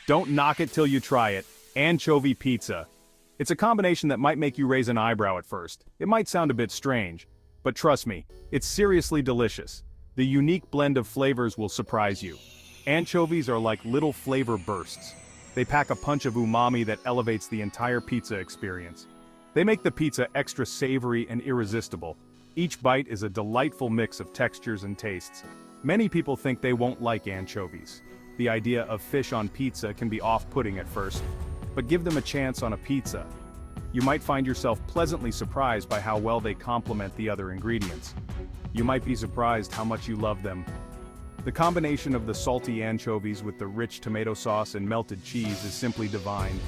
Don't knock it till you try it. Anchovy pizza. It's a combination that might make you raise an eyebrow at first. It might sound a bit strange, but trust me, it's seriously delicious. The unique blend of flavors will surprise you. Anchovies are like little flavor bursts. They pack a punch of umami that elevates the entire pizza experience. They make the pizza extra savory and irresistible. Each bite is a delightful mix of textures and tastes. Many people think they won't like anchovies. The idea of fish on pizza can be off-putting at first, but give them a chance on a pizza. You might find yourself pleasantly surprised by how well they complement the other ingredients. You might be surprised how much you love them. The combination of the salty anchovies with the rich tomato sauce and melted cheese is simply divine.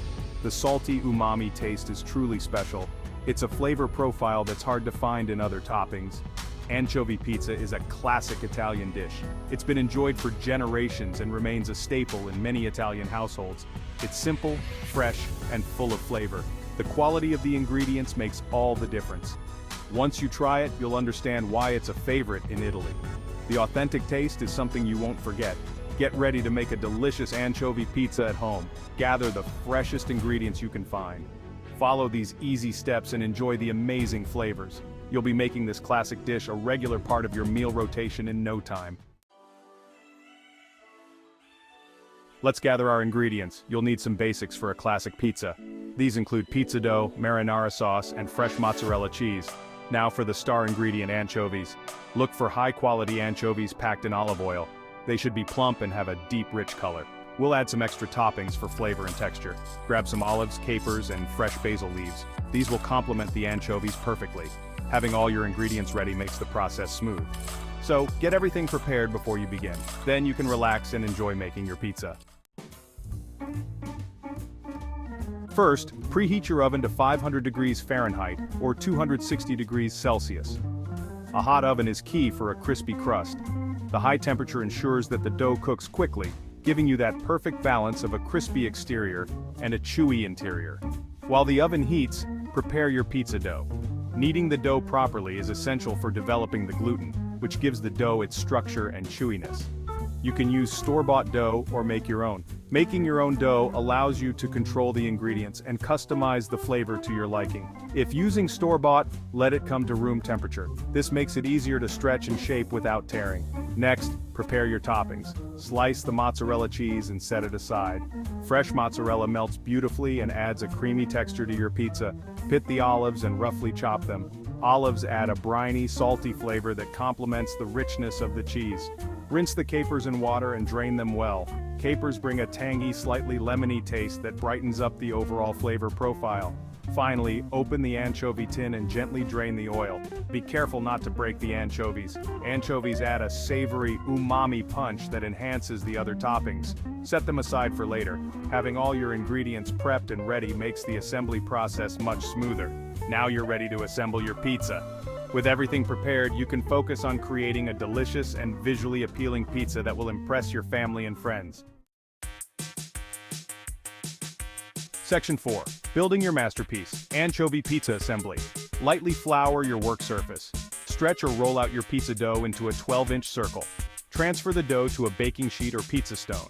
The salty umami taste is truly special. It's a flavor profile that's hard to find in other toppings. Anchovy pizza is a classic Italian dish. It's been enjoyed for generations and remains a staple in many Italian households. It's simple, fresh, and full of flavor. The quality of the ingredients makes all the difference. Once you try it, you'll understand why it's a favorite in Italy. The authentic taste is something you won't forget. Get ready to make a delicious anchovy pizza at home. Gather the freshest ingredients you can find. Follow these easy steps and enjoy the amazing flavors. You'll be making this classic dish a regular part of your meal rotation in no time. Let's gather our ingredients. You'll need some basics for a classic pizza. These include pizza dough, marinara sauce, and fresh mozzarella cheese. Now for the star ingredient, anchovies. Look for high-quality anchovies packed in olive oil. They should be plump and have a deep, rich color. We'll add some extra toppings for flavor and texture. Grab some olives, capers, and fresh basil leaves. These will complement the anchovies perfectly. Having all your ingredients ready makes the process smooth. So, get everything prepared before you begin. Then you can relax and enjoy making your pizza. First, preheat your oven to 500 degrees Fahrenheit or 260 degrees Celsius. A hot oven is key for a crispy crust. The high temperature ensures that the dough cooks quickly, giving you that perfect balance of a crispy exterior and a chewy interior. While the oven heats, prepare your pizza dough. Kneading the dough properly is essential for developing the gluten, which gives the dough its structure and chewiness. You can use store-bought dough or make your own. Making your own dough allows you to control the ingredients and customize the flavor to your liking. If using store-bought, let it come to room temperature. This makes it easier to stretch and shape without tearing. Next, prepare your toppings. Slice the mozzarella cheese and set it aside. Fresh mozzarella melts beautifully and adds a creamy texture to your pizza. Pit the olives and roughly chop them. Olives add a briny, salty flavor that complements the richness of the cheese. Rinse the capers in water and drain them well. Capers bring a tangy, slightly lemony taste that brightens up the overall flavor profile. Finally, open the anchovy tin and gently drain the oil. Be careful not to break the anchovies. Anchovies add a savory, umami punch that enhances the other toppings. Set them aside for later. Having all your ingredients prepped and ready makes the assembly process much smoother. Now you're ready to assemble your pizza. With everything prepared, you can focus on creating a delicious and visually appealing pizza that will impress your family and friends. Section 4. Building your masterpiece, anchovy pizza assembly. Lightly flour your work surface. Stretch or roll out your pizza dough into a 12-inch circle. Transfer the dough to a baking sheet or pizza stone.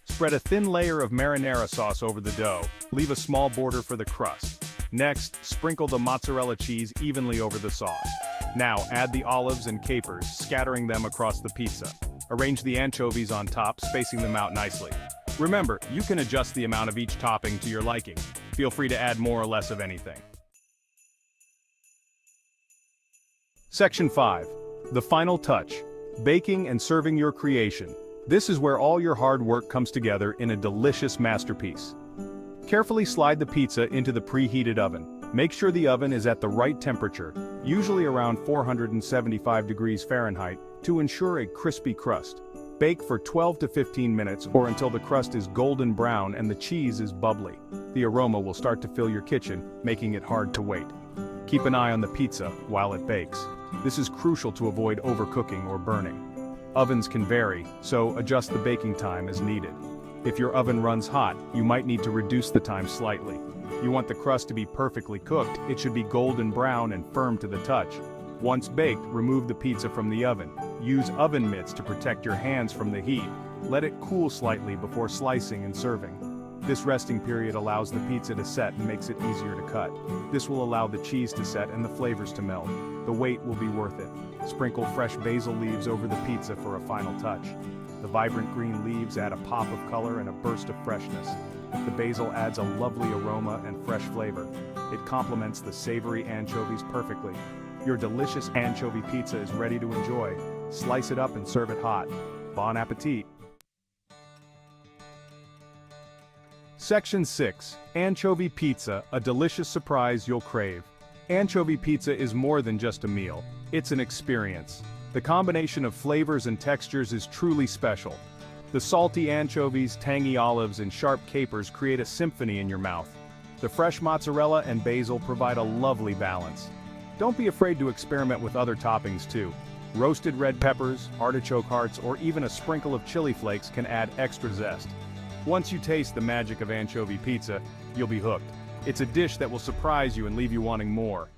Spread a thin layer of marinara sauce over the dough. Leave a small border for the crust. Next, sprinkle the mozzarella cheese evenly over the sauce. Now, add the olives and capers, scattering them across the pizza. Arrange the anchovies on top, spacing them out nicely. Remember, you can adjust the amount of each topping to your liking. Feel free to add more or less of anything. Section 5. The final touch. Baking and serving your creation. This is where all your hard work comes together in a delicious masterpiece. Carefully slide the pizza into the preheated oven. Make sure the oven is at the right temperature, usually around 475 degrees Fahrenheit, to ensure a crispy crust. Bake for 12 to 15 minutes or until the crust is golden brown and the cheese is bubbly. The aroma will start to fill your kitchen, making it hard to wait. Keep an eye on the pizza while it bakes. This is crucial to avoid overcooking or burning. Ovens can vary, so adjust the baking time as needed. If your oven runs hot, you might need to reduce the time slightly. You want the crust to be perfectly cooked. It should be golden brown and firm to the touch. Once baked, remove the pizza from the oven. Use oven mitts to protect your hands from the heat. Let it cool slightly before slicing and serving. This resting period allows the pizza to set and makes it easier to cut. This will allow the cheese to set and the flavors to melt. The wait will be worth it. Sprinkle fresh basil leaves over the pizza for a final touch. The vibrant green leaves add a pop of color and a burst of freshness. The basil adds a lovely aroma and fresh flavor. It complements the savory anchovies perfectly. Your delicious anchovy pizza is ready to enjoy. Slice it up and serve it hot. Bon appetit! Section 6. Anchovy Pizza, a delicious surprise you'll crave. Anchovy pizza is more than just a meal. It's an experience. The combination of flavors and textures is truly special. The salty anchovies, tangy olives, and sharp capers create a symphony in your mouth. The fresh mozzarella and basil provide a lovely balance. Don't be afraid to experiment with other toppings too. Roasted red peppers, artichoke hearts, or even a sprinkle of chili flakes can add extra zest. Once you taste the magic of anchovy pizza, you'll be hooked. It's a dish that will surprise you and leave you wanting more.